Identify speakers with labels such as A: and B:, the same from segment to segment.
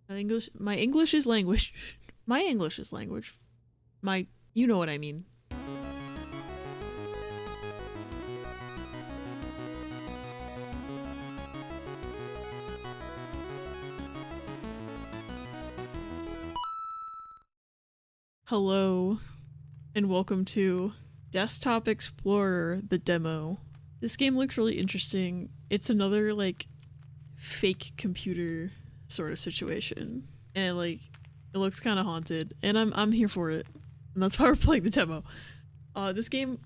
A: My English is language. My English is language. You know what I mean. Hello, and welcome to Desktop Explorer, the demo. This game looks really interesting. It's another, like, fake computer sort of situation. And, like, it looks kind of haunted, and I'm here for it. And that's why we're playing the demo. This game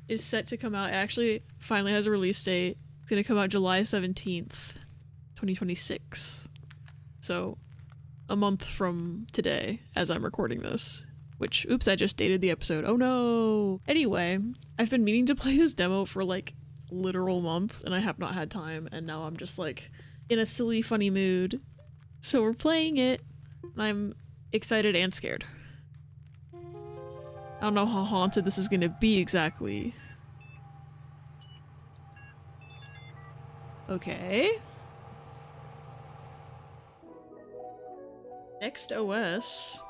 A: is set to come out, it actually finally has a release date. It's gonna come out July 17th, 2026. So, a month from today, as I'm recording this. Which, oops, I just dated the episode. Oh no! Anyway, I've been meaning to play this demo for like literal months and I have not had time, and now I'm just like in a silly, funny mood. So we're playing it. I'm excited and scared. I don't know how haunted this is gonna be exactly. Okay. Next OS.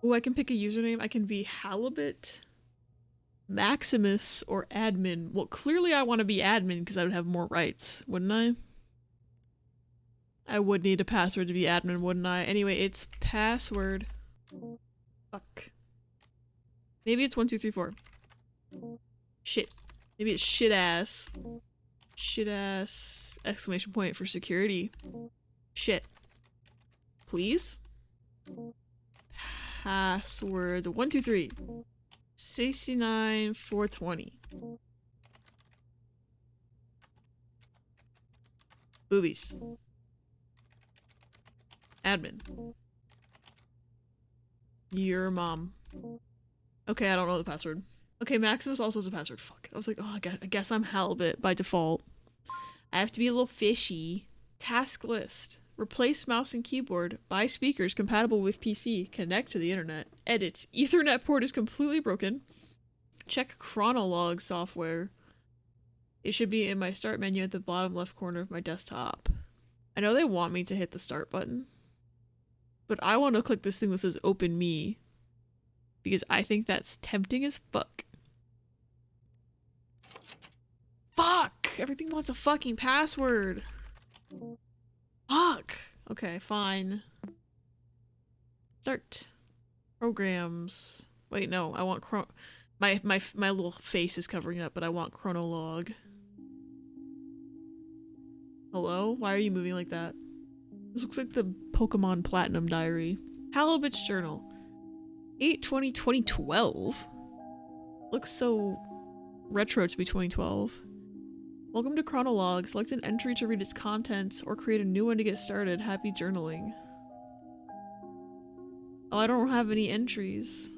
A: Oh, I can pick a username. I can be Halibut, Maximus, or admin. Well, clearly I want to be admin because I would have more rights, wouldn't I? I would need a password to be admin, wouldn't I? Anyway, it's password. Fuck. Maybe it's 1234. Shit. Maybe it's shit ass. Shit ass! Exclamation point for security. Shit. Please? Password 123 69 420. Boobies. Admin. Your mom. Okay, I don't know the password. Okay, Maximus also has a password. Fuck. I was like, oh, I guess I'm Halibut by default. I have to be a little fishy. Task list. Replace mouse and keyboard. Buy speakers compatible with PC. Connect to the internet. Edit. Ethernet port is completely broken. Check chronolog software. It should be in my start menu at the bottom left corner of my desktop. I know they want me to hit the start button, but I want to click this thing that says open me because I think that's tempting as fuck. Fuck! Everything wants a fucking password. Fuck! Okay, fine. Start. Programs. Wait, no, I want my little face is covering up, but I want chronolog. Hello? Why are you moving like that? This looks like the Pokemon Platinum Diary. Halibut's Journal. 8/20/2012? Looks so retro to be 2012. Welcome to Chronolog. Select an entry to read its contents or create a new one to get started. Happy journaling. Oh, I don't have any entries.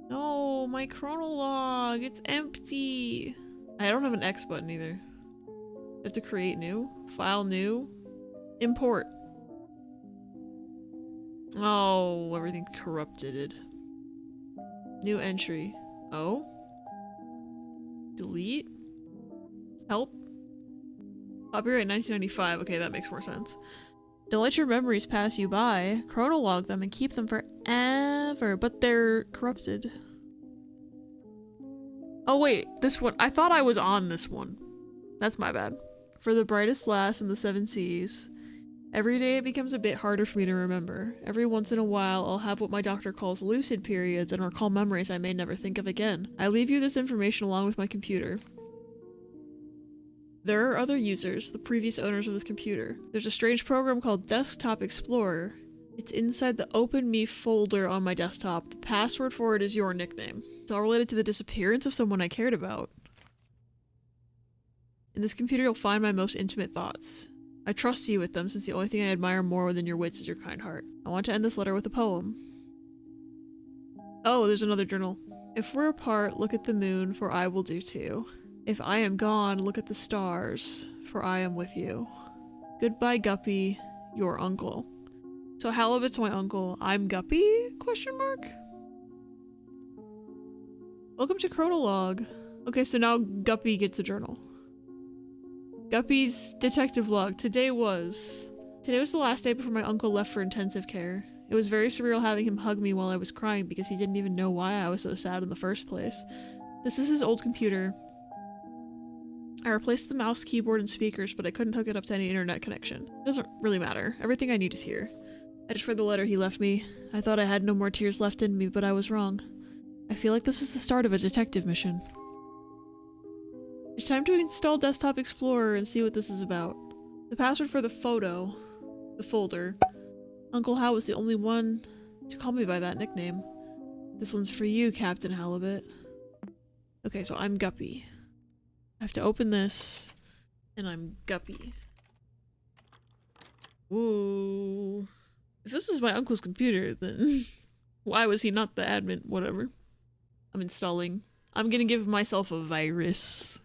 A: No, my Chronolog, it's empty. I don't have an X button either. I have to create new. File new. Import. Oh, everything's corrupted. New entry. Oh? Delete? Help? Copyright 1995. Okay, that makes more sense. Don't let your memories pass you by. Chronolog them and keep them forever. But they're corrupted. Oh wait, this one. I thought I was on this one. That's my bad. For the brightest lass in the seven seas. Every day it becomes a bit harder for me to remember. Every once in a while, I'll have what my doctor calls lucid periods and recall memories I may never think of again. I leave you this information along with my computer. There are other users, the previous owners of this computer. There's a strange program called Desktop Explorer. It's inside the Open Me folder on my desktop. The password for it is your nickname. It's all related to the disappearance of someone I cared about. In this computer, you'll find my most intimate thoughts. I trust you with them since the only thing I admire more than your wits is your kind heart. I want to end this letter with a poem. Oh, there's another journal. If we're apart, look at the moon, for I will do too. If I am gone, look at the stars, for I am with you. Goodbye, Guppy, your uncle. So Halibut's my uncle. I'm Guppy? Question mark? Welcome to Chronolog. Okay, so now Guppy gets a journal. Guppy's detective log. Today was Today was the last day before my uncle left for intensive care. It was very surreal having him hug me while I was crying because he didn't even know why I was so sad in the first place. This is his old computer. I replaced the mouse, keyboard, and speakers, but I couldn't hook it up to any internet connection. It doesn't really matter. Everything I need is here. I just read the letter he left me. I thought I had no more tears left in me, but I was wrong. I feel like this is the start of a detective mission. It's time to install Desktop Explorer and see what this is about. The password for the photo, the folder. Uncle Hal was the only one to call me by that nickname. This one's for you, Captain Halibut. Okay, so I'm Guppy. I have to open this, and I'm Guppy. Whoa. If this is my uncle's computer, then why was he not the admin? Whatever. I'm installing. I'm gonna give myself a virus.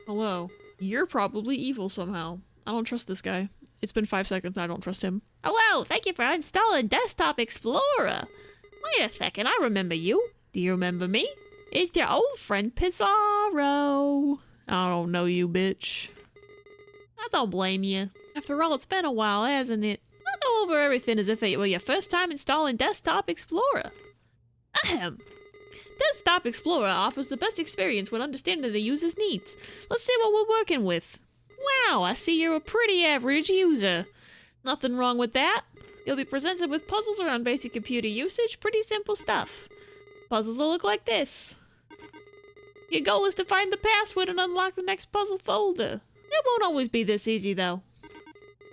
A: Hello. You're probably evil somehow. I don't trust this guy. It's been 5 seconds and I don't trust him.
B: Hello, thank you for installing Desktop Explorer. Wait a second, I remember you. Do you remember me? It's your old friend Pizarro.
A: I don't know you, bitch.
B: I don't blame you. After all, it's been a while, hasn't it? I'll go over everything as if it were your first time installing Desktop Explorer. Ahem. Desktop Explorer offers the best experience when understanding the user's needs. Let's see what we're working with. Wow, I see you're a pretty average user. Nothing wrong with that. You'll be presented with puzzles around basic computer usage, pretty simple stuff. Puzzles will look like this. Your goal is to find the password and unlock the next puzzle folder. It won't always be this easy, though.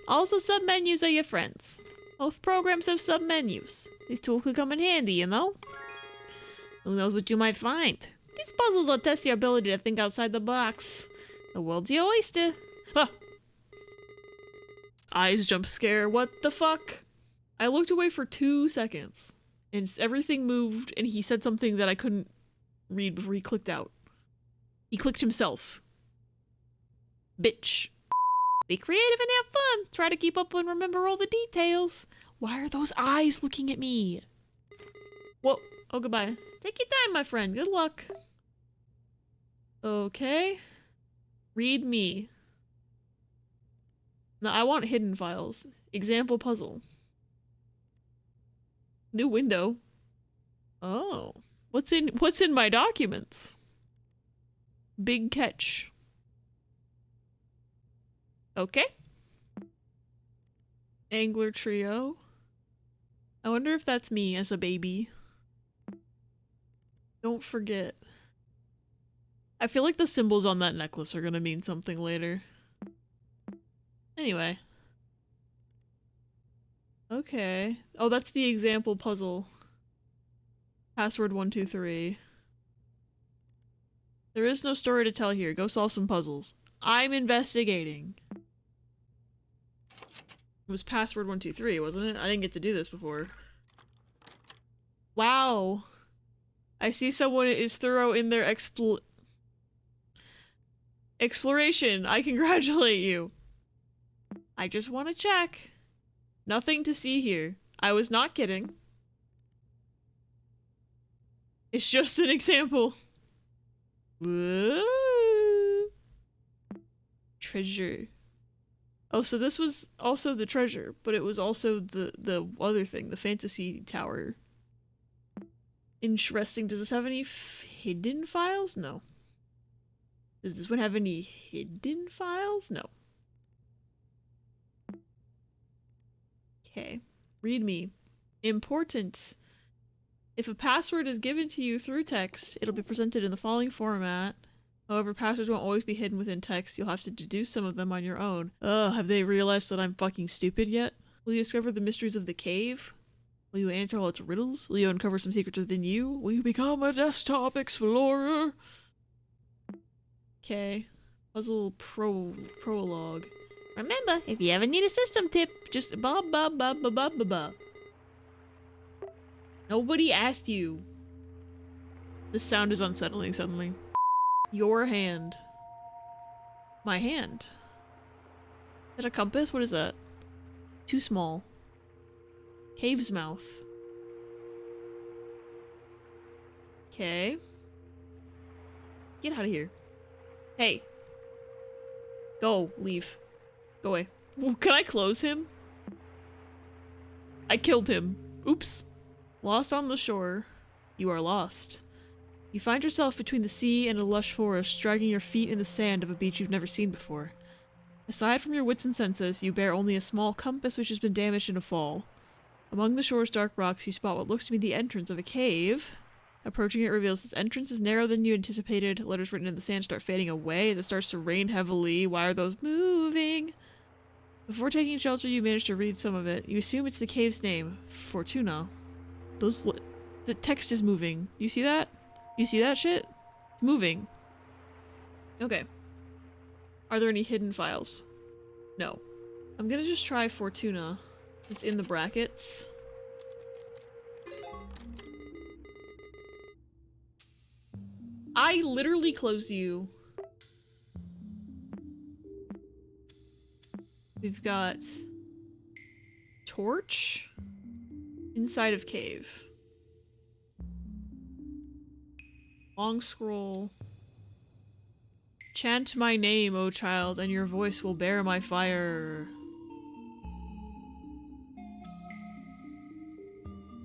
B: Also, submenus are your friends. Both programs have submenus. These tools could come in handy, you know? Who knows what you might find? These puzzles will test your ability to think outside the box. The world's your oyster.
A: Huh. Eyes jump scare. What the fuck? I looked away for 2 seconds. And everything moved, and he said something that I couldn't read before he clicked out. He clicked himself. Bitch.
B: Be creative and have fun. Try to keep up and remember all the details.
A: Why are those eyes looking at me? Whoa. Oh, goodbye.
B: Take your time, my friend. Good luck.
A: Okay. Read me. No, I want hidden files. Example puzzle. New window. Oh. What's in my documents? Big catch. Okay. Angler trio. I wonder if that's me as a baby. Don't forget. I feel like the symbols on that necklace are gonna mean something later. Anyway. Okay. Oh, that's the example puzzle. Password 123. There is no story to tell here. Go solve some puzzles. I'm investigating. It was password 123, wasn't it? I didn't get to do this before. Wow. I see someone is thorough in their exploration. I congratulate you. I just want to check. Nothing to see here. I was not kidding. It's just an example. Whoa. Treasure. Oh, so this was also the treasure, but it was also the other thing, the fantasy tower. Interesting. Does this have any hidden files? No. Does this one have any hidden files? No. Okay. Read me. Important. If a password is given to you through text, it'll be presented in the following format. However, passwords won't always be hidden within text. You'll have to deduce some of them on your own. Ugh, have they realized that I'm fucking stupid yet? Will you discover the mysteries of the cave? Will you answer all its riddles? Will you uncover some secrets within you? Will you become a desktop explorer? Okay. Puzzle prologue.
B: Remember, if you ever need a system tip, just ba ba ba ba ba ba ba.
A: Nobody asked you. This sound is unsettling suddenly. Your hand. My hand. Is that a compass? What is that? Too small. Cave's mouth. Okay. Get out of here. Hey. Go. Leave. Go away. Can I close him? I killed him. Oops. Lost on the shore. You are lost. You find yourself between the sea and a lush forest, dragging your feet in the sand of a beach you've never seen before. Aside from your wits and senses, you bear only a small compass which has been damaged in a fall. Among the shore's dark rocks, you spot what looks to be the entrance of a cave. Approaching it reveals this entrance is narrower than you anticipated. Letters written in the sand start fading away as it starts to rain heavily. Why are those moving? Before taking shelter, you manage to read some of it. You assume it's the cave's name, Fortuna. The text is moving. You see that? You see that shit? It's moving. Okay. Are there any hidden files? No. I'm gonna just try Fortuna. It's in the brackets. I literally closed you. We've got torch inside of cave. Long scroll. Chant my name, O child, and your voice will bear my fire.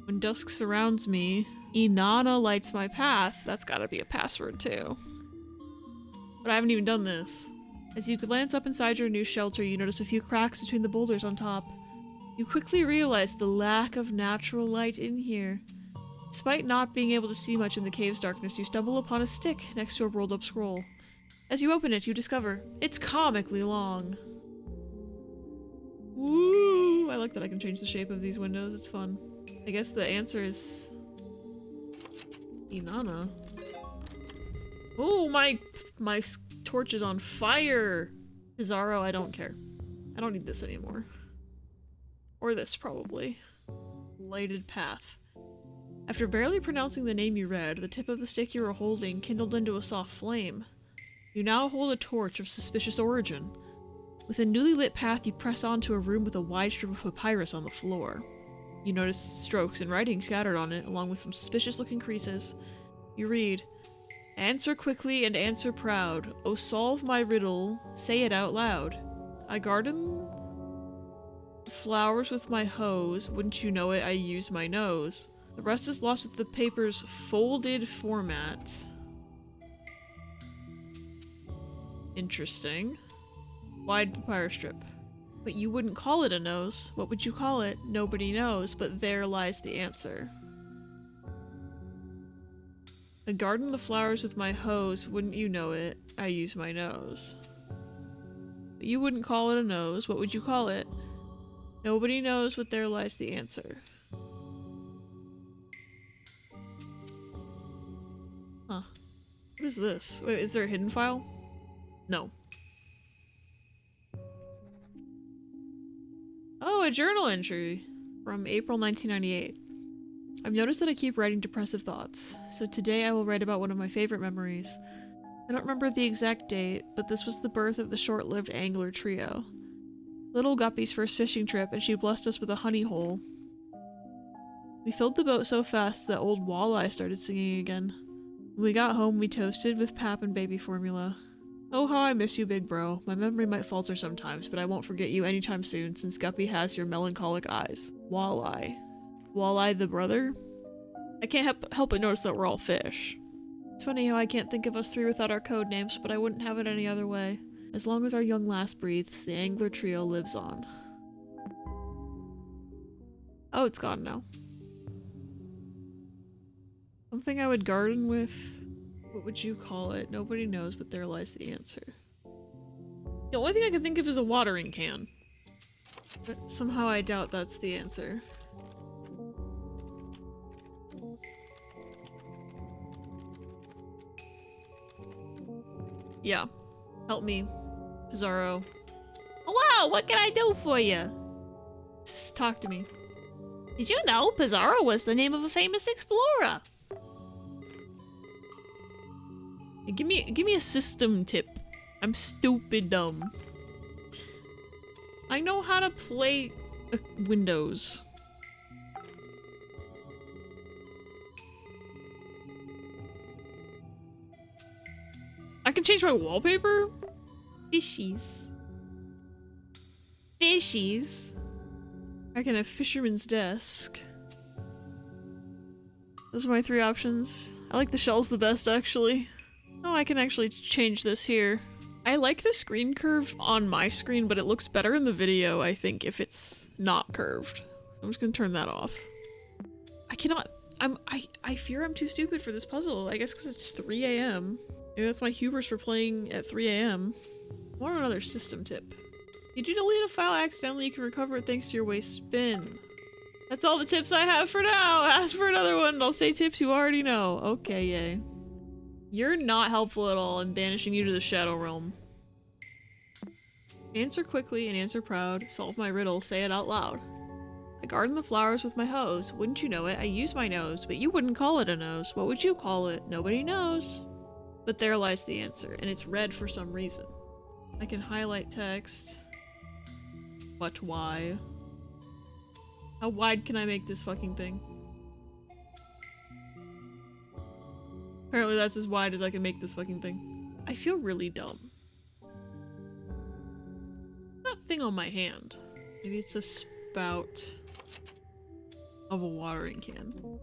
A: When dusk surrounds me, Inanna lights my path. That's gotta be a password too. But I haven't even done this. As you glance up inside your new shelter, you notice a few cracks between the boulders on top. You quickly realize the lack of natural light in here. Despite not being able to see much in the cave's darkness, you stumble upon a stick next to a rolled up scroll. As you open it, you discover it's comically long. Woo! I like that I can change the shape of these windows, it's fun. I guess the answer is Inanna. Oh, my torch is on fire! Pizarro, I don't care. I don't need this anymore. Or this, probably. Lighted path. After barely pronouncing the name you read, the tip of the stick you were holding kindled into a soft flame. You now hold a torch of suspicious origin. With a newly lit path, you press onto a room with a wide strip of papyrus on the floor. You notice strokes and writing scattered on it, along with some suspicious-looking creases. You read, "Answer quickly and answer proud. Oh, solve my riddle. Say it out loud. I garden flowers with my hose. Wouldn't you know it, I use my nose." The rest is lost with the paper's folded format. Interesting. Wide papyrus strip. But you wouldn't call it a nose. What would you call it? Nobody knows, but there lies the answer. I garden the flowers with my hose. Wouldn't you know it? I use my nose. But you wouldn't call it a nose. What would you call it? Nobody knows, but there lies the answer. Huh. What is this? Wait, is there a hidden file? No. Oh, a journal entry from April 1998. I've noticed that I keep writing depressive thoughts, so today I will write about one of my favorite memories. I don't remember the exact date, but this was the birth of the short-lived angler trio. Little Guppy's first fishing trip, and she blessed us with a honey hole. We filled the boat so fast that old Walleye started singing again. When we got home, we toasted with pap and baby formula. Oh, how I miss you, big bro. My memory might falter sometimes, but I won't forget you anytime soon, since Guppy has your melancholic eyes. Walleye. Walleye the brother? I can't help but notice that we're all fish. It's funny how I can't think of us three without our code names, but I wouldn't have it any other way. As long as our young lass breathes, the angler trio lives on. Oh, it's gone now. Something I would garden with? What would you call it? Nobody knows, but there lies the answer. The only thing I can think of is a watering can. But somehow I doubt that's the answer. Yeah. Help me, Pizarro.
B: Hello, what can I do for you?
A: Just talk to me.
B: Did you know Pizarro was the name of a famous explorer?
A: Give me a system tip. I'm stupid dumb. I know how to play Windows. I can change my wallpaper?
B: Fishies. Fishies.
A: I can have fisherman's desk. Those are my 3 options. I like the shells the best, actually. Oh, I can actually change this here. I like the screen curve on my screen, but it looks better in the video, I think, if it's not curved. I'm just gonna turn that off. I cannot- I fear I'm too stupid for this puzzle. I guess because it's 3 a.m. Maybe that's my hubris for playing at 3 a.m. I want another system tip. If you delete a file accidentally, you can recover it thanks to your waste bin. That's all the tips I have for now. Ask for another one and I'll say tips you already know. Okay, yay. You're not helpful at all. I'm banishing you to the Shadow Realm. Answer quickly and answer proud. Solve my riddle. Say it out loud. I garden the flowers with my hose. Wouldn't you know it? I use my nose, but you wouldn't call it a nose. What would you call it? Nobody knows. But there lies the answer, and it's red for some reason. I can highlight text. But why? How wide can I make this fucking thing? Apparently that's as wide as I can make this fucking thing. I feel really dumb. That thing on my hand. Maybe it's a spout of a watering can.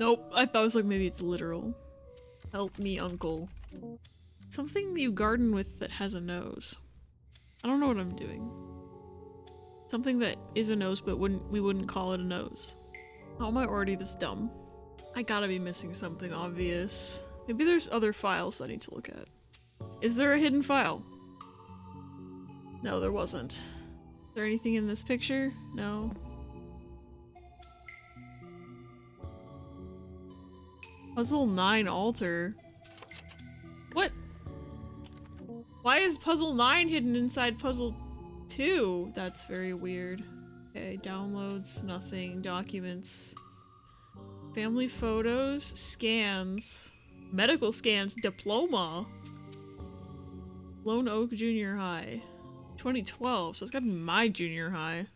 A: Nope, I thought it was like maybe it's literal. Help me, uncle. Something you garden with that has a nose. I don't know what I'm doing. Something that is a nose, but we wouldn't call it a nose. How am I already this dumb? I gotta be missing something obvious. Maybe there's other files I need to look at. Is there a hidden file? No, there wasn't. Is there anything in this picture? No. Puzzle 9 altar. What? Why is puzzle 9 hidden inside puzzle 2? That's very weird. Okay, downloads, nothing. Documents. Family photos, scans, medical scans, diploma. Lone Oak Junior High. 2012, so it's gotta be my junior high.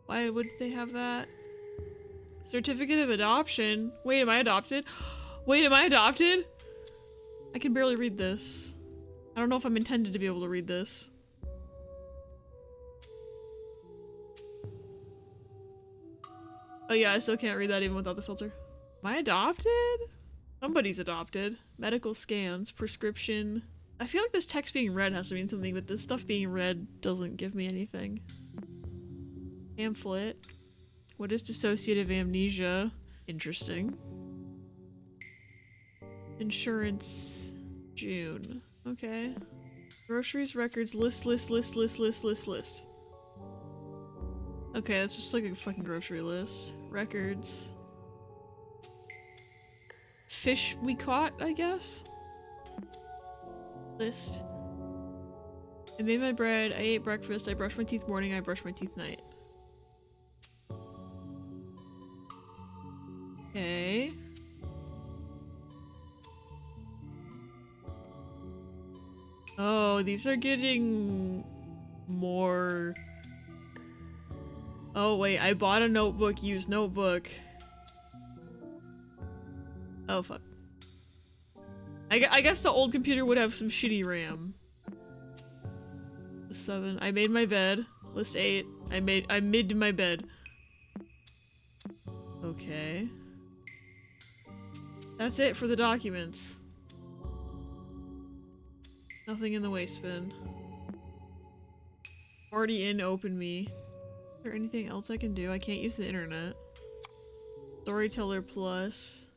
A: Why would they have that? Certificate of adoption. Wait, am I adopted? Wait, am I adopted? I can barely read this. I don't know if I'm intended to be able to read this. Oh yeah, I still can't read that even without the filter. Am I adopted? Somebody's adopted. Medical scans, prescription. I feel like this text being read has to mean something, but this stuff being read doesn't give me anything. Pamphlet. What is dissociative amnesia? Interesting. Insurance. June. Okay. Groceries, records, list. Okay, that's just like a fucking grocery list. Records. Fish we caught, I guess? List. I made my bread, I ate breakfast, I brushed my teeth morning, I brushed my teeth night. Okay. Oh, these are getting more... Oh wait, I bought a notebook, used notebook. Oh fuck. I guess the old computer would have some shitty RAM. List 7. I made my bed. List 8. I mid my bed. Okay. That's it for the documents. Nothing in the waste bin. Already in open me. Is there anything else I can do? I can't use the internet. Storyteller plus.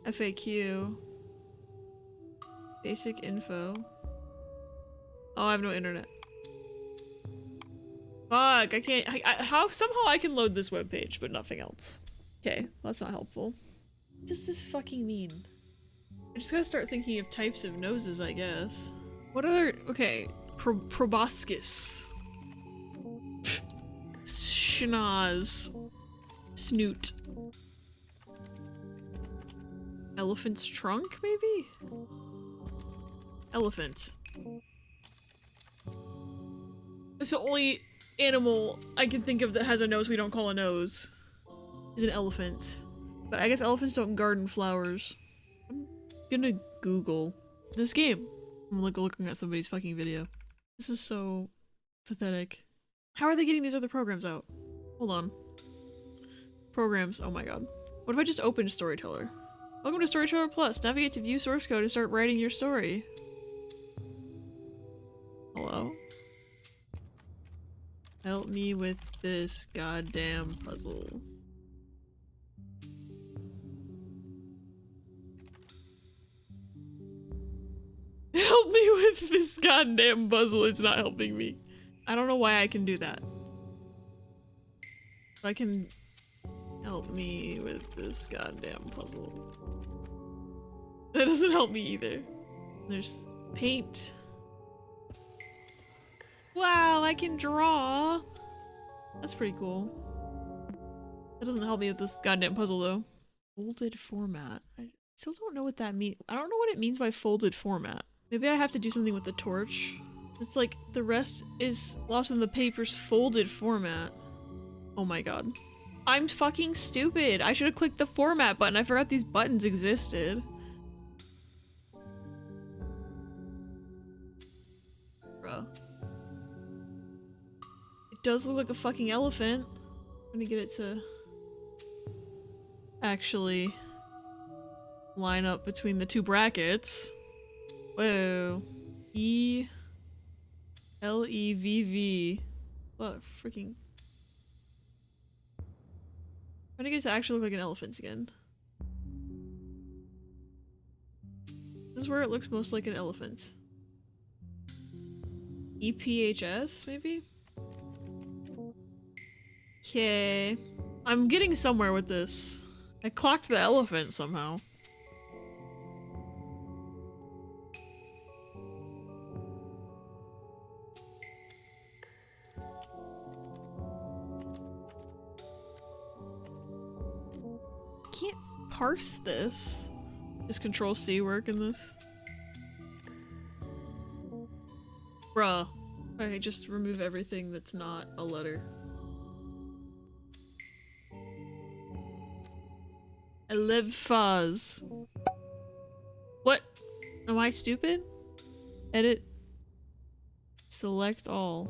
A: FAQ. Basic info. Oh, I have no internet. Fuck, I can't- how- somehow I can load this webpage, but nothing else. Okay, well, that's not helpful. What does this fucking mean? I just gotta start thinking of types of noses, I guess. What other- okay. Proboscis. Schnoz. Snoot. Elephant's trunk, maybe? Elephant. It's the only animal I can think of that has a nose we don't call a nose is an elephant. But I guess elephants don't garden flowers. I'm gonna Google this game. I'm looking at somebody's fucking video. This is so pathetic. How are they getting these other programs out? Hold on. Programs, oh my god. What if I just opened Storyteller? Welcome to Storyteller Plus. Navigate to view source code and start writing your story. Hello? Help me with this goddamn puzzle. Help me with this goddamn puzzle. It's not helping me. I don't know why I can do that. I can help me with this goddamn puzzle. That doesn't help me either. There's paint. Wow, I can draw. That's pretty cool. That doesn't help me with this goddamn puzzle though. Folded format. I still don't know what that means. I don't know what it means by folded format. Maybe I have to do something with the torch. It's like the rest is lost in the paper's folded format. Oh my god. I'm fucking stupid. I should have clicked the format button. I forgot these buttons existed. Bruh. It does look like a fucking elephant. I'm gonna get it to actually line up between the two brackets. Whoa. E-L-E-V-V. What a freaking... I'm trying to get it to actually look like an elephant again. This is where it looks most like an elephant. EPHS, maybe? Okay. I'm getting somewhere with this. I clocked the elephant somehow. Can't parse this. Does Control C work in this? Bruh. Okay, just remove everything that's not a letter. I live fuzz. What? Am I stupid? Edit. Select all.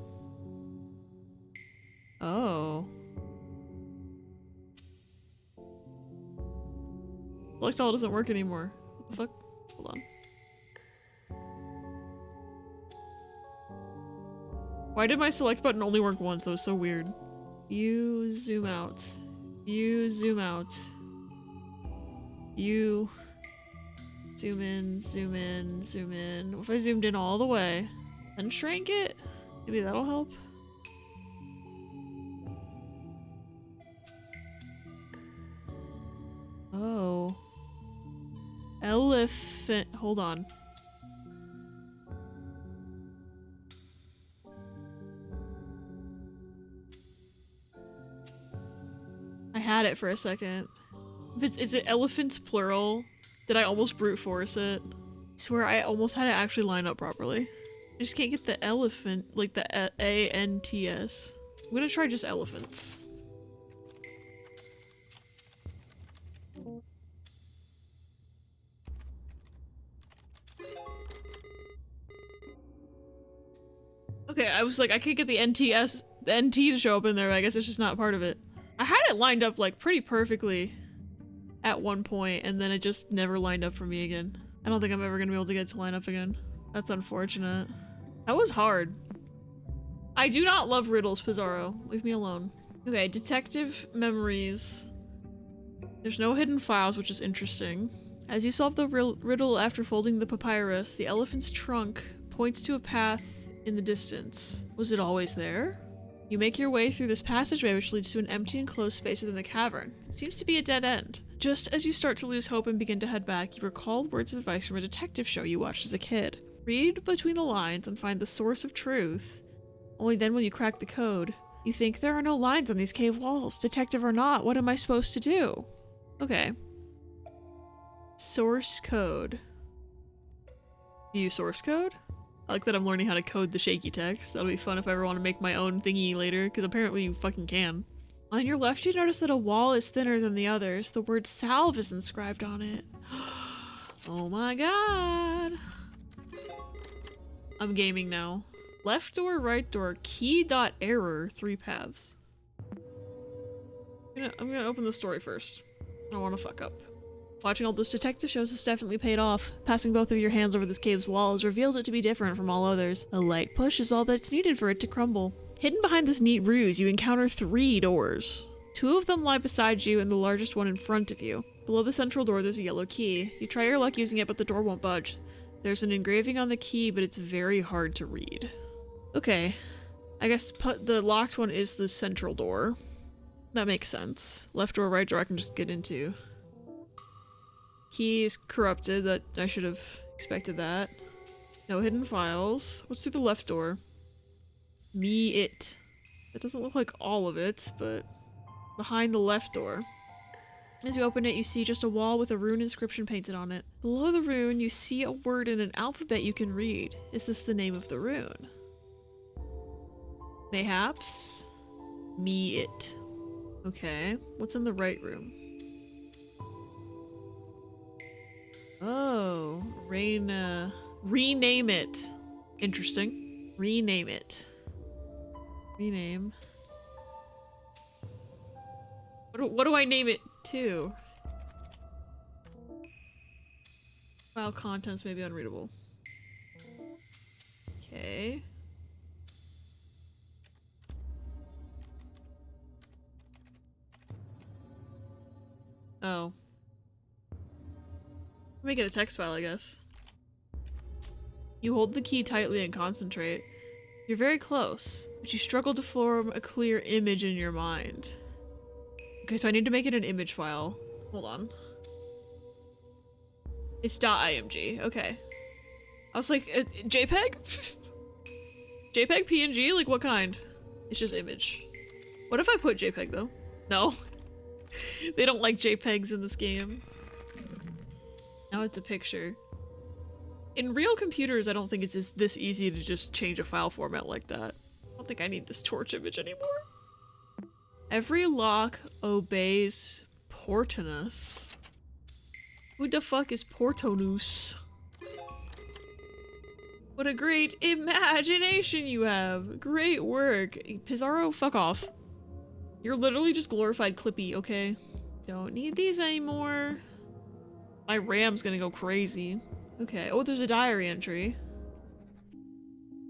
A: Oh. Select all doesn't work anymore. What the fuck? Hold on. Why did my select button only work once? That was so weird. You zoom out. You zoom out. You zoom in, zoom in, zoom in. What if I zoomed in all the way? Then shrank it? Maybe that'll help. Oh. Elephant. Hold on. I had it for a second. Is it elephants plural? Did I almost brute force it? I swear I almost had it actually line up properly. I just can't get the elephant, like the A-N-T-S. I'm gonna try just elephants. Okay, I was like, I can't get the NTS, the NT to show up in there, but I guess it's just not part of it. I had it lined up like pretty perfectly at one point, and then it just never lined up for me again. I don't think I'm ever gonna be able to get it to line up again. That's unfortunate. That was hard. I do not love riddles, Pizarro. Leave me alone. Okay, detective memories. There's no hidden files, which is interesting. As you solve the riddle after folding the papyrus, the elephant's trunk points to a path in the distance. Was it always there? You make your way through this passageway, which leads to an empty enclosed space within the cavern. It seems to be a dead end. Just as you start to lose hope and begin to head back, you recall words of advice from a detective show you watched as a kid. Read between the lines and find the source of truth. Only then will you crack the code. You think there are no lines on these cave walls. Detective or not, what am I supposed to do? Okay. Source code. View source code? I like that I'm learning how to code the shaky text. That'll be fun if I ever want to make my own thingy later, because apparently you fucking can. On your left, you notice that a wall is thinner than the others. The word salve is inscribed on it. Oh my god. I'm gaming now. Left door, right door, key.error, 3 paths. I'm gonna open the story first. I don't want to fuck up. Watching all those detective shows has definitely paid off. Passing both of your hands over this cave's wall has revealed it to be different from all others. A light push is all that's needed for it to crumble. Hidden behind this neat ruse, you encounter 3 doors. 2 of them lie beside you and the largest one in front of you. Below the central door, there's a yellow key. You try your luck using it, but the door won't budge. There's an engraving on the key, but it's very hard to read. Okay. I guess the locked one is the central door. That makes sense. Left door, right door, I can just get into. Key is corrupted. That I should have expected that. No hidden files. What's through the left door? Me it. That doesn't look like all of it, but behind the left door. As you open it, you see just a wall with a rune inscription painted on it. Below the rune, you see a word in an alphabet you can read. Is this the name of the rune? Mayhaps? Me it. Okay. What's in the right room? Oh, rename it. Interesting. Rename it. Rename. What do I name it to? File contents may be unreadable. Okay. Oh. Make it a text file, I guess. You hold the key tightly and concentrate. You're very close, but you struggle to form a clear image in your mind. Okay, so I need to make it an image file. Hold on. It's .img. Okay. I was like, JPEG? JPEG, PNG? Like, what kind? It's just image. What if I put JPEG, though? No. They don't like JPEGs in this game. Now it's a picture. In real computers, I don't think it's this easy to just change a file format like that. I don't think I need this torch image anymore. Every lock obeys Portonus. Who the fuck is Portonus? What a great imagination you have. Great work. Pizarro, fuck off. You're literally just glorified Clippy, okay? Don't need these anymore. My RAM's gonna go crazy. Okay, oh, there's a diary entry.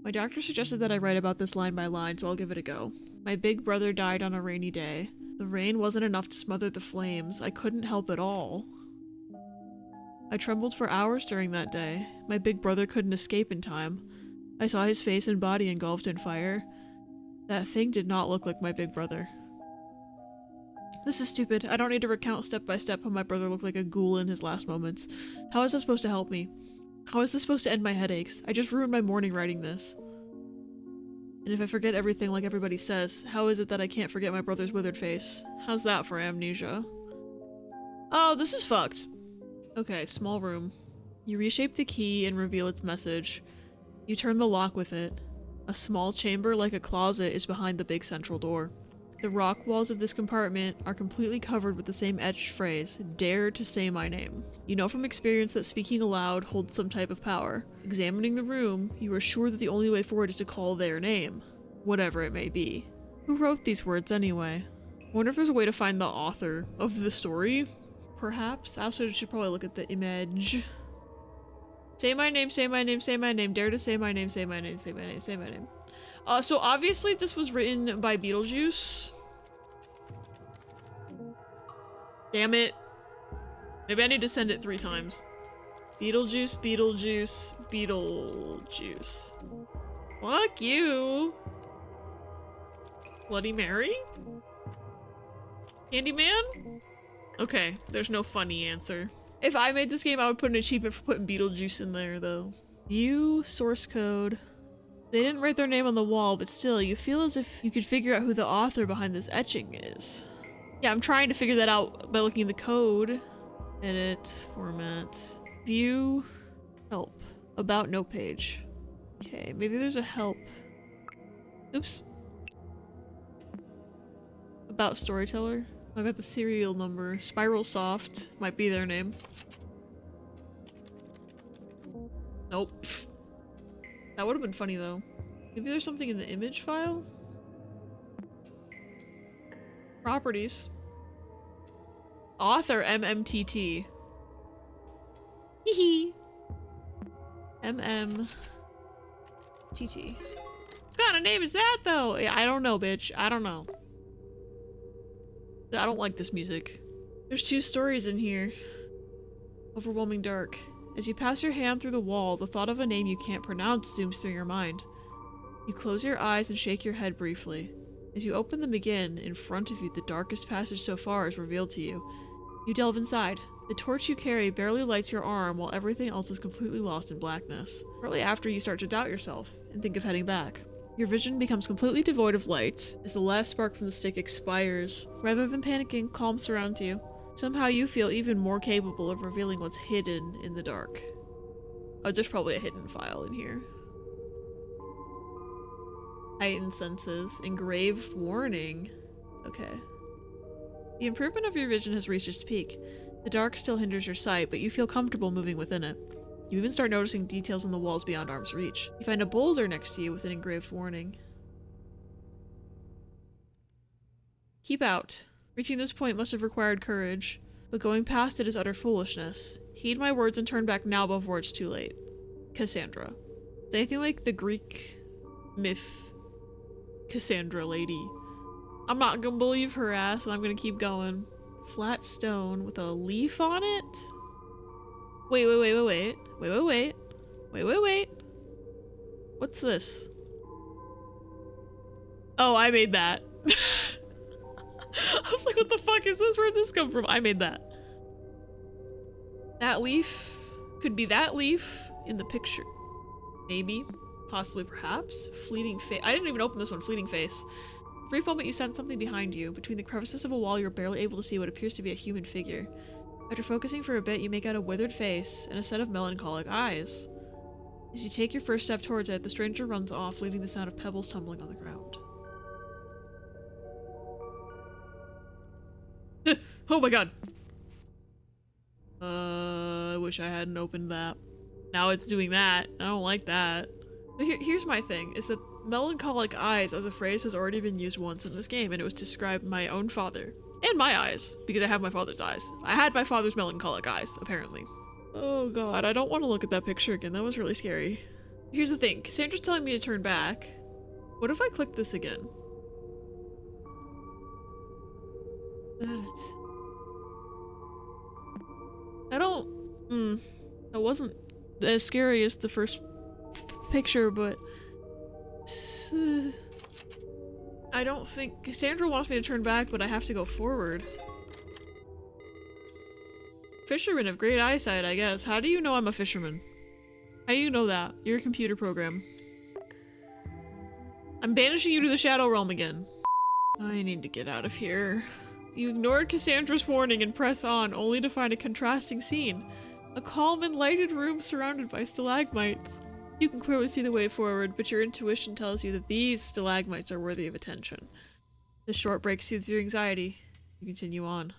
A: My doctor suggested that I write about this line by line, so I'll give it a go. My big brother died on a rainy day. The rain wasn't enough to smother the flames. I couldn't help at all. I trembled for hours during that day. My big brother couldn't escape in time. I saw his face and body engulfed in fire. That thing did not look like my big brother. This is stupid. I don't need to recount step by step how my brother looked like a ghoul in his last moments. How is this supposed to help me? How is this supposed to end my headaches? I just ruined my morning writing this. And if I forget everything like everybody says, how is it that I can't forget my brother's withered face? How's that for amnesia? Oh, this is fucked. Okay, small room. You reshape the key and reveal its message. You turn the lock with it. A small chamber like a closet is behind the big central door. The rock walls of this compartment are completely covered with the same etched phrase, "Dare to say my name." You know from experience that speaking aloud holds some type of power. Examining the room, you are sure that the only way forward is to call their name, whatever it may be. Who wrote these words anyway? I wonder if there's a way to find the author of the story, perhaps? I also should probably look at the image. Say my name, say my name, say my name, dare to say my name, say my name, say my name, say my name. So obviously this was written by Beetlejuice. Damn it. Maybe I need to send it 3 times. Beetlejuice, Beetlejuice, Beetlejuice. Fuck you. Bloody Mary? Candyman? Okay, there's no funny answer. If I made this game, I would put an achievement for putting Beetlejuice in there, though. View source code. They didn't write their name on the wall, but still, you feel as if you could figure out who the author behind this etching is. Yeah, I'm trying to figure that out by looking at the code. Edit, format, view, help, about note page. Okay, maybe there's a help. Oops. About storyteller. I got the serial number. Spiral Soft might be their name. Nope. That would have been funny though. Maybe there's something in the image file? Properties. Author MMTT. Hee MMTT. What kind of name is that though? I don't know, bitch. I don't know. I don't like this music. There's 2 stories in here. Overwhelming dark. As you pass your hand through the wall, the thought of a name you can't pronounce zooms through your mind. You close your eyes and shake your head briefly. As you open them again, in front of you, the darkest passage so far is revealed to you. You delve inside. The torch you carry barely lights your arm while everything else is completely lost in blackness. Shortly after, you start to doubt yourself and think of heading back. Your vision becomes completely devoid of light as the last spark from the stick expires. Rather than panicking, calm surrounds you. Somehow you feel even more capable of revealing what's hidden in the dark. Oh, there's probably a hidden file in here. Heightened senses. Engraved warning. Okay. The improvement of your vision has reached its peak. The dark still hinders your sight, but you feel comfortable moving within it. You even start noticing details on the walls beyond arm's reach. You find a boulder next to you with an engraved warning. Keep out. Reaching this point must have required courage, but going past it is utter foolishness. Heed my words and turn back now before it's too late. Cassandra. Is anything like the Greek myth Cassandra lady? I'm not gonna believe her ass and I'm gonna keep going. Flat stone with a leaf on it? Wait. What's this? Oh, I made that. I was like, what the fuck is this? Where'd this come from? I made that. That leaf could be that leaf in the picture. Maybe. Possibly, perhaps. Fleeting face. I didn't even open this one. Fleeting face. For a brief moment, you sense something behind you. Between the crevices of a wall, you're barely able to see what appears to be a human figure. After focusing for a bit, you make out a withered face and a set of melancholic eyes. As you take your first step towards it, the stranger runs off, leaving the sound of pebbles tumbling on the ground. Oh my god! I wish I hadn't opened that. Now it's doing that. I don't like that. But here's my thing, is that melancholic eyes as a phrase has already been used once in this game, and it was to describe my own father. And my eyes, because I have my father's eyes. I had my father's melancholic eyes, apparently. Oh god, I don't want to look at that picture again. That was really scary. Here's the thing, Cassandra's telling me to turn back. What if I click this again? That. I don't... That wasn't as scary as the first picture, but... I don't think... Cassandra wants me to turn back, but I have to go forward. Fishermen have great eyesight, I guess. How do you know I'm a fisherman? How do you know that? You're a computer program. I'm banishing you to the Shadow Realm again. I need to get out of here. You ignored Cassandra's warning and press on, only to find a contrasting scene. A calm and lighted room surrounded by stalagmites. You can clearly see the way forward, but your intuition tells you that these stalagmites are worthy of attention. This short break soothes your anxiety. You continue on.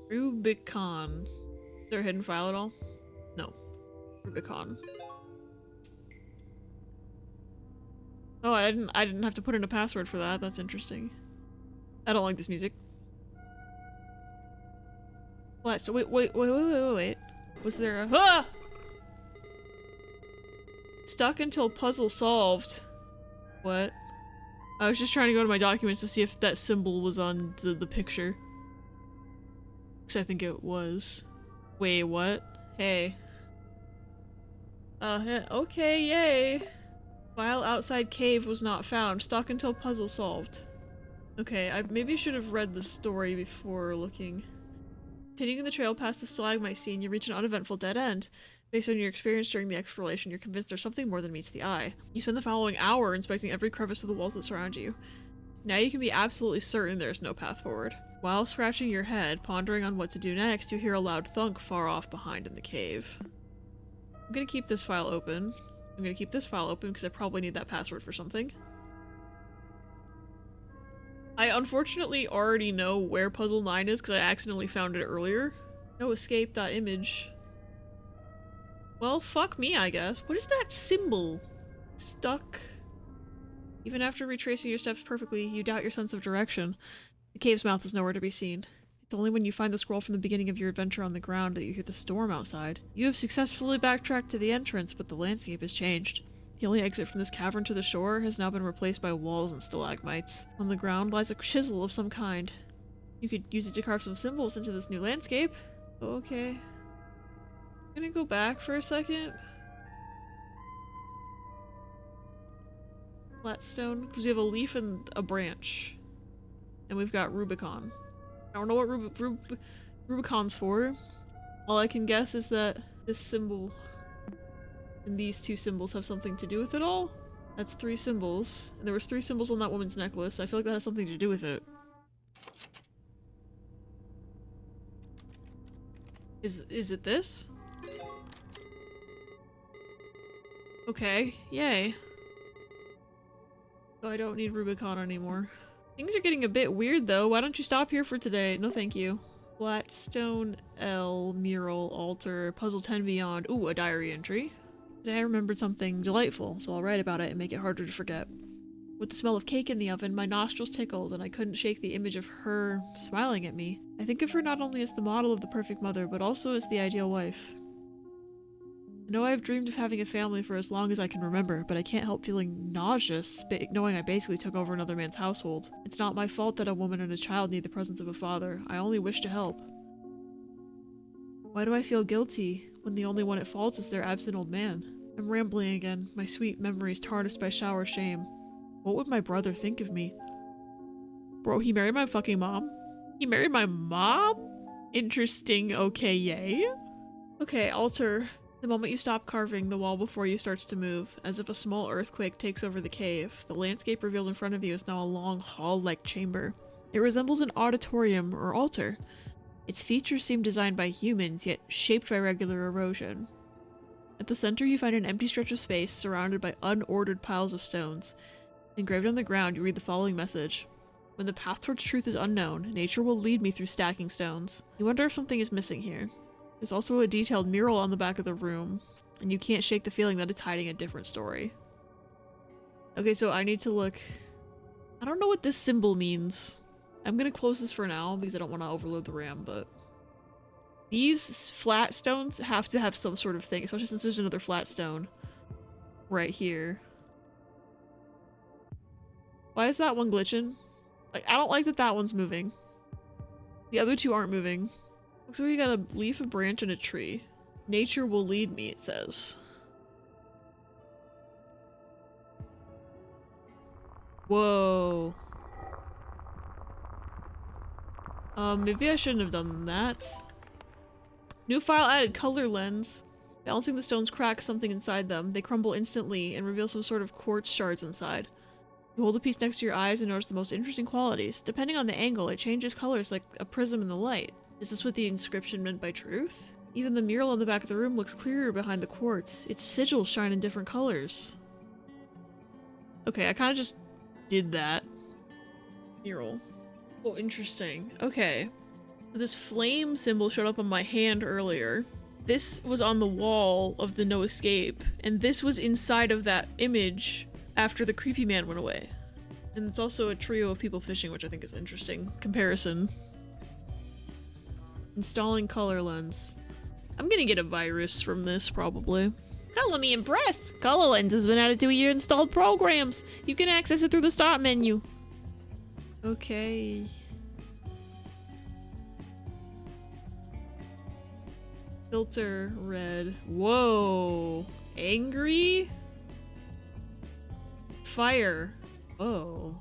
A: Rubicon. Is there a hidden file at all? No. Rubicon. Oh, I didn't have to put in a password for that. That's interesting. I don't like this music. What? So wait. Was there a— ah! Stuck until puzzle solved. What? I was just trying to go to my documents to see if that symbol was on the picture. Because I think it was. Wait, what? Hey. Okay, yay. File outside cave was not found. Stuck until puzzle solved. Okay, I maybe should have read the story before looking. Continuing the trail past the stalagmite scene, you reach an uneventful dead end. Based on your experience during the exploration, you're convinced there's something more than meets the eye. You spend the following hour inspecting every crevice of the walls that surround you. Now you can be absolutely certain there's no path forward. While scratching your head, pondering on what to do next, you hear a loud thunk far off behind in the cave. I'm gonna keep this file open. I'm gonna keep this file open because I probably need that password for something. I unfortunately already know where puzzle 9 is because I accidentally found it earlier. No escape.image. Well, fuck me, I guess. What is that symbol? Stuck. Even after retracing your steps perfectly, you doubt your sense of direction. The cave's mouth is nowhere to be seen. It's only when you find the scroll from the beginning of your adventure on the ground that you hear the storm outside. You have successfully backtracked to the entrance, but the landscape has changed. The only exit from this cavern to the shore has now been replaced by walls and stalagmites. On the ground lies a chisel of some kind. You could use it to carve some symbols into this new landscape. Okay. I'm gonna go back for a second. Flat stone, because we have a leaf and a branch. And we've got Rubicon. I don't know what Rubicon's for. All I can guess is that this symbol and these two symbols have something to do with it all. That's 3 symbols. And there was 3 symbols on that woman's necklace. I feel like that has something to do with it. Is it this? Okay, yay. So I don't need Rubicon anymore. Things are getting a bit weird though. Why don't you stop here for today? No thank you. Flat stone L, mural, altar, puzzle 10 beyond. Ooh, a diary entry. Today I remembered something delightful, so I'll write about it and make it harder to forget. With the smell of cake in the oven, my nostrils tickled and I couldn't shake the image of her smiling at me. I think of her not only as the model of the perfect mother, but also as the ideal wife. I know I've dreamed of having a family for as long as I can remember, but I can't help feeling nauseous, knowing I basically took over another man's household. It's not my fault that a woman and a child need the presence of a father. I only wish to help. Why do I feel guilty when the only one at fault is their absent old man? I'm rambling again, my sweet memories tarnished by shower shame. What would my brother think of me? Bro, he married my fucking mom? He married my mom? Interesting, okay, yay. Okay, altar. The moment you stop carving, the wall before you starts to move. As if a small earthquake takes over the cave, the landscape revealed in front of you is now a long hall-like chamber. It resembles an auditorium or altar. Its features seem designed by humans, yet shaped by regular erosion. At the center you find an empty stretch of space surrounded by unordered piles of stones. Engraved on the ground you read the following message. When the path towards truth is unknown, nature will lead me through stacking stones. You wonder if something is missing here. There's also a detailed mural on the back of the room, and you can't shake the feeling that it's hiding a different story. Okay, so I need to look... I don't know what this symbol means. I'm gonna close this for now because I don't want to overload the RAM, but... These flat stones have to have some sort of thing, especially since there's another flat stone right here. Why is that one glitching? Like, I don't like that that one's moving. The other two aren't moving. Looks like we got a leaf, a branch, and a tree. Nature will lead me, it says. Whoa. Maybe I shouldn't have done that. New file added, color lens. Balancing the stones cracks something inside them. They crumble instantly and reveal some sort of quartz shards inside. You hold a piece next to your eyes and notice the most interesting qualities. Depending on the angle, it changes colors like a prism in the light. Is this what the inscription meant by truth? Even the mural on the back of the room looks clearer behind the quartz. Its sigils shine in different colors. Okay, I kind of just did that. Mural. Oh, interesting. Okay. This flame symbol showed up on my hand earlier. This was on the wall of the no escape, and this was inside of that image after the creepy man went away. And it's also a trio of people fishing, which I think is an interesting comparison. Installing color lens. I'm gonna get a virus from this, probably.
B: Color me impressed! Color lens has been added to your installed programs. You can access it through the start menu.
A: Okay. Filter red. Whoa. Angry? Fire. Oh.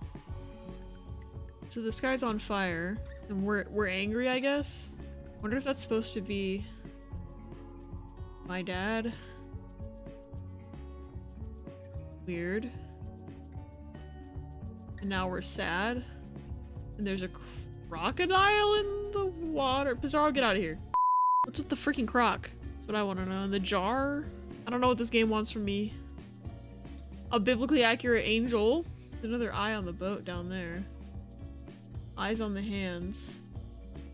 A: So the sky's on fire, and we're angry, I guess? Wonder if that's supposed to be my dad. Weird. And now we're sad. And there's a crocodile in the water. Pizarro, get out of here. What's with the freaking croc? That's what I want to know. And the jar? I don't know what this game wants from me. A biblically accurate angel. There's another eye on the boat down there. Eyes on the hands.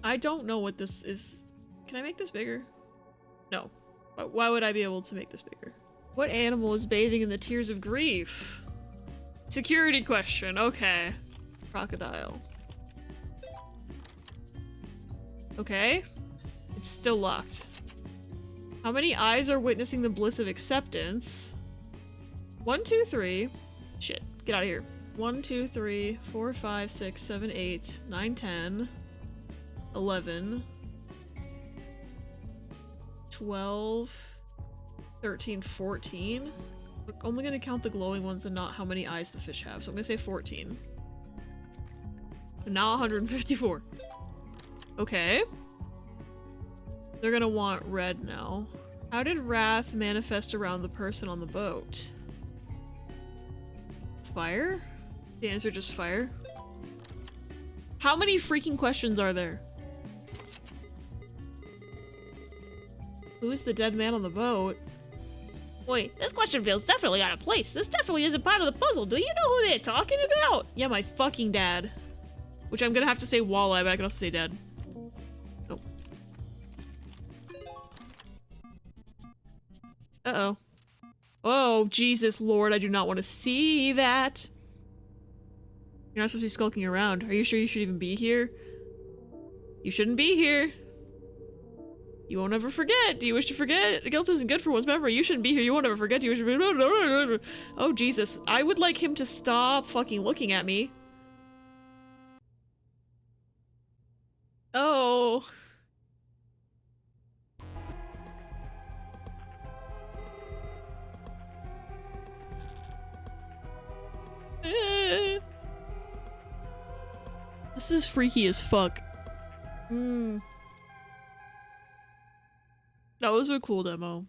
A: I don't know what this is. Can I make this bigger? No. Why would I be able to make this bigger? What animal is bathing in the tears of grief? Security question. Okay. Crocodile. Okay. It's still locked. How many eyes are witnessing the bliss of acceptance? 1, 2, 3. Shit. Get out of here. 1, 2, 3, 4, 5, 6, 7, 8, 9, 10, 11, 12, 13, 14. We're only gonna count the glowing ones and not how many eyes the fish have. So I'm gonna say 14. And now 154. Okay. They're gonna want red now. How did wrath manifest around the person on the boat? Fire? The answer just fire? How many freaking questions are there? Who is the dead man on the boat?
B: Wait, this question feels definitely out of place. This definitely isn't part of the puzzle. Do you know who they're talking about?
A: Yeah, my fucking dad. Which I'm gonna have to say walleye, but I can also say dad. Oh. Uh-oh. Oh, Jesus Lord, I do not want to see that. You're not supposed to be skulking around. Are you sure you should even be here? You shouldn't be here. You won't ever forget. Do you wish to forget? Guilt isn't good for one's memory. You shouldn't be here. You won't ever forget. Do you wish to... Oh, Jesus. I would like him to stop fucking looking at me. Oh. This is freaky as fuck. That was a cool demo.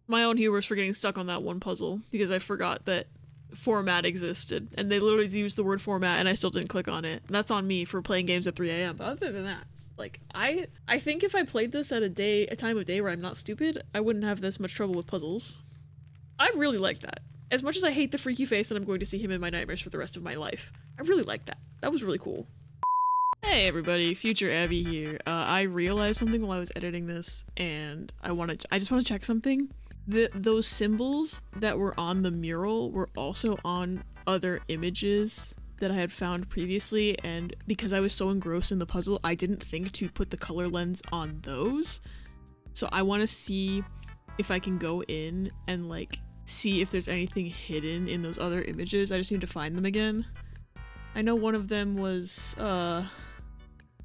A: My own humor is for getting stuck on that one puzzle because I forgot that format existed and they literally used the word format and I still didn't click on it. And that's on me for playing games at 3 a.m. But other than that, like I think if I played this at a time of day where I'm not stupid, I wouldn't have this much trouble with puzzles. I really liked that. As much as I hate the freaky face and I'm going to see him in my nightmares for the rest of my life, I really liked that. That was really cool. Hey everybody, Future Abby here. I realized something while I was editing this, and I just want to check something. Those symbols that were on the mural were also on other images that I had found previously, and because I was so engrossed in the puzzle, I didn't think to put the color lens on those. So I want to see if I can go in and like see if there's anything hidden in those other images. I just need to find them again. I know one of them was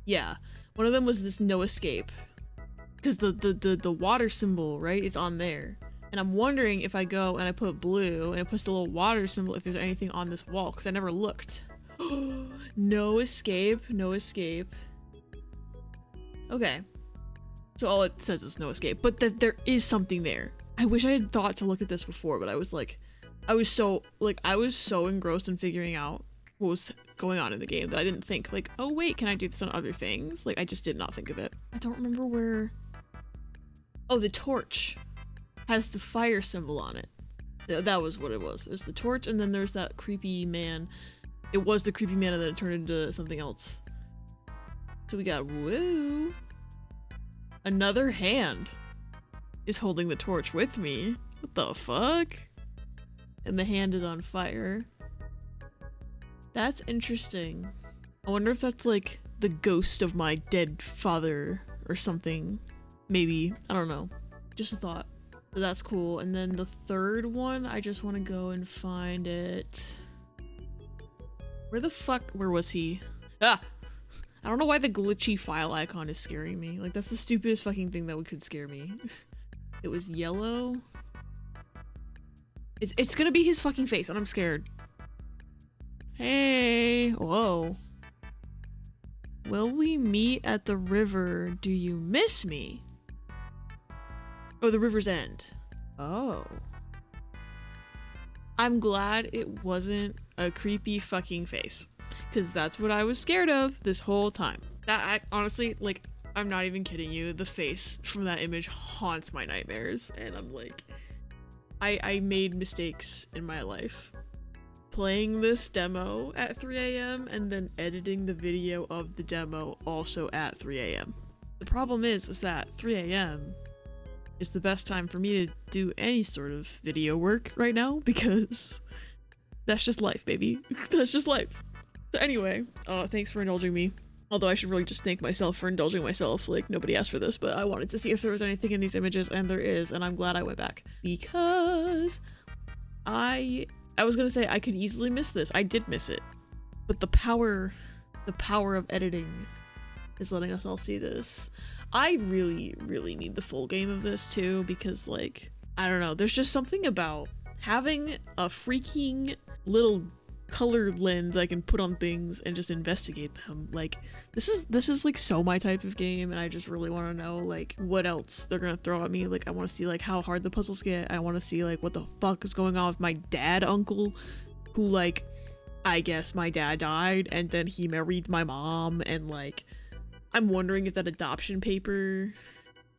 A: yeah, one of them was this no escape, because the water symbol, right, is on there, and I'm wondering if I go and I put blue and it puts the little water symbol if there's anything on this wall, because I never looked. No escape, no escape. Okay, so all it says is no escape, but that there is something there. I wish I had thought to look at this before, but I was so engrossed in figuring out what was going on in the game that I didn't think like, oh wait, can I do this on other things? Like I just did not think of it. I don't remember where. Oh, the torch has the fire symbol on it. That was what it was. There's the torch, and then there's that creepy man. It was the creepy man, and then it turned into something else. So we got, woo, another hand is holding the torch with me. What the fuck? And the hand is on fire. That's interesting. I wonder if that's like the ghost of my dead father or something. Maybe. I don't know. Just a thought. But that's cool. And then the third one, I just want to go and find it. Where the fuck? Where was he? Ah! I don't know why the glitchy file icon is scaring me. Like, that's the stupidest fucking thing that could scare me. It was yellow. It's gonna be his fucking face, and I'm scared. Hey, whoa. Will we meet at the river? Do you miss me? Oh, the river's end. Oh. I'm glad it wasn't a creepy fucking face, because that's what I was scared of this whole time. Honestly, like, I'm not even kidding you. The face from that image haunts my nightmares, and I'm like, I made mistakes in my life. Playing this demo at 3 a.m. and then editing the video of the demo also at 3 a.m. The problem is that 3 a.m. is the best time for me to do any sort of video work right now because that's just life, baby. That's just life. So anyway, thanks for indulging me. Although I should really just thank myself for indulging myself, like nobody asked for this, but I wanted to see if there was anything in these images, and there is, and I'm glad I went back. Because I was gonna say I could easily miss this. I did miss it. But the power of editing is letting us all see this. I really, really need the full game of this too, because like, I don't know, there's just something about having a freaking little color lens I can put on things and just investigate them. Like, this is like so my type of game, and I just really want to know like what else they're gonna throw at me. Like, I want to see like how hard the puzzles get. I want to see like what the fuck is going on with my dad uncle, who like, I guess my dad died and then he married my mom, and like I'm wondering if that adoption paper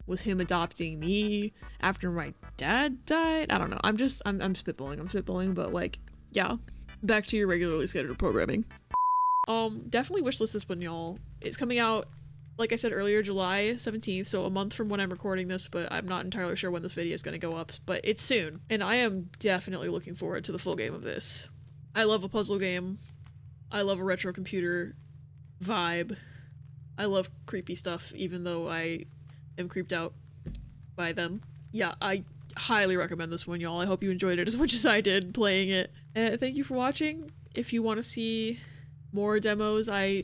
A: was him adopting me after my dad died. I don't know. I'm spitballing, but like, yeah. Back to your regularly scheduled programming. Definitely wishlist this one, y'all. It's coming out, like I said earlier, July 17th, so a month from when I'm recording this, but I'm not entirely sure when this video is going to go up, but it's soon. And I am definitely looking forward to the full game of this. I love a puzzle game. I love a retro computer vibe. I love creepy stuff, even though I am creeped out by them. Yeah, I highly recommend this one, y'all. I hope you enjoyed it as much as I did playing it. Thank you for watching. If you want to see more demos, I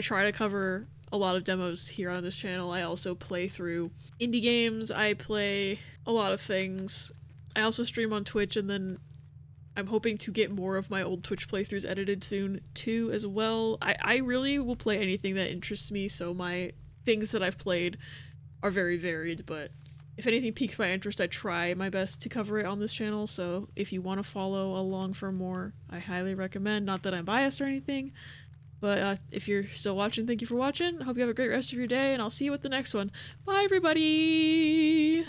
A: try to cover a lot of demos here on this channel. I also play through indie games. I play a lot of things. I also stream on Twitch, and then I'm hoping to get more of my old Twitch playthroughs edited soon too as well. I really will play anything that interests me, so my things that I've played are very varied, but if anything piques my interest, I try my best to cover it on this channel, so if you want to follow along for more, I highly recommend. Not that I'm biased or anything, but if you're still watching, thank you for watching. I hope you have a great rest of your day, and I'll see you with the next one. Bye, everybody!